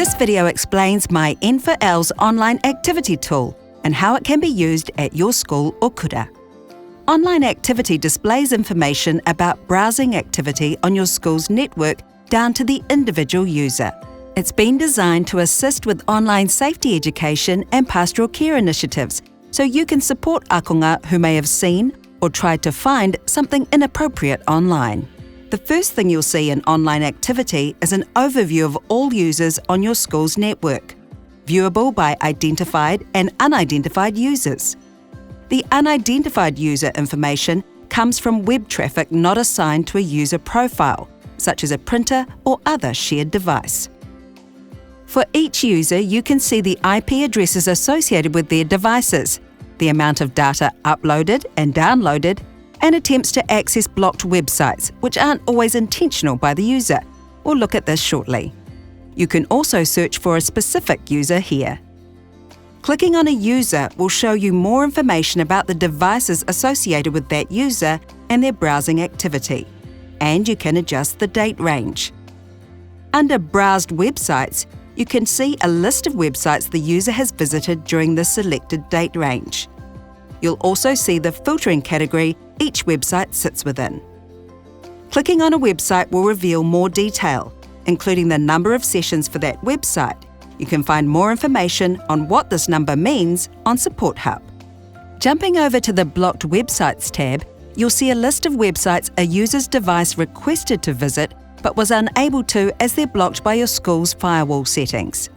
This video explains MyN4L's online activity tool and how it can be used at your school or kura. Online activity displays information about browsing activity on your school's network down to the individual user. It's been designed to assist with online safety education and pastoral care initiatives, so you can support akonga who may have seen or tried to find something inappropriate online. The first thing you'll see in online activity is an overview of all users on your school's network, viewable by identified and unidentified users. The unidentified user information comes from web traffic not assigned to a user profile, such as a printer or other shared device. For each user, you can see the IP addresses associated with their devices, the amount of data uploaded and downloaded, and attempts to access blocked websites, which aren't always intentional by the user. We'll look at this shortly. You can also search for a specific user here. Clicking on a user will show you more information about the devices associated with that user and their browsing activity, and you can adjust the date range. Under Browsed Websites, you can see a list of websites the user has visited during the selected date range. You'll also see the filtering category each website sits within. Clicking on a website will reveal more detail, including the number of sessions for that website. You can find more information on what this number means on Support Hub. Jumping over to the Blocked Websites tab, you'll see a list of websites a user's device requested to visit but was unable to as they're blocked by your school's firewall settings.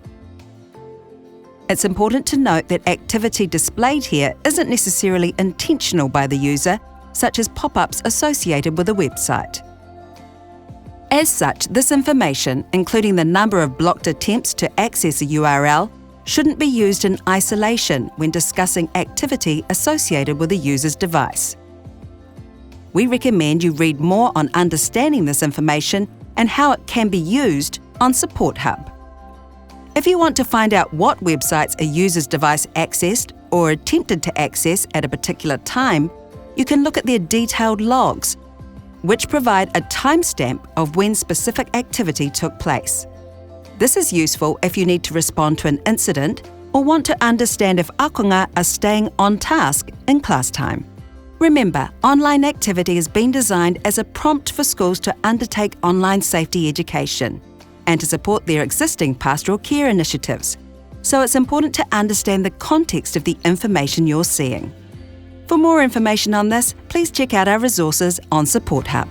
It's important to note that activity displayed here isn't necessarily intentional by the user, such as pop-ups associated with a website. As such, this information, including the number of blocked attempts to access a URL, shouldn't be used in isolation when discussing activity associated with a user's device. We recommend you read more on understanding this information and how it can be used on Support Hub. If you want to find out what websites a user's device accessed or attempted to access at a particular time, you can look at their detailed logs, which provide a timestamp of when specific activity took place. This is useful if you need to respond to an incident or want to understand if akonga are staying on task in class time. Remember, online activity has been designed as a prompt for schools to undertake online safety education and to support their existing pastoral care initiatives, so it's important to understand the context of the information you're seeing. For more information on this, please check out our resources on Support Hub.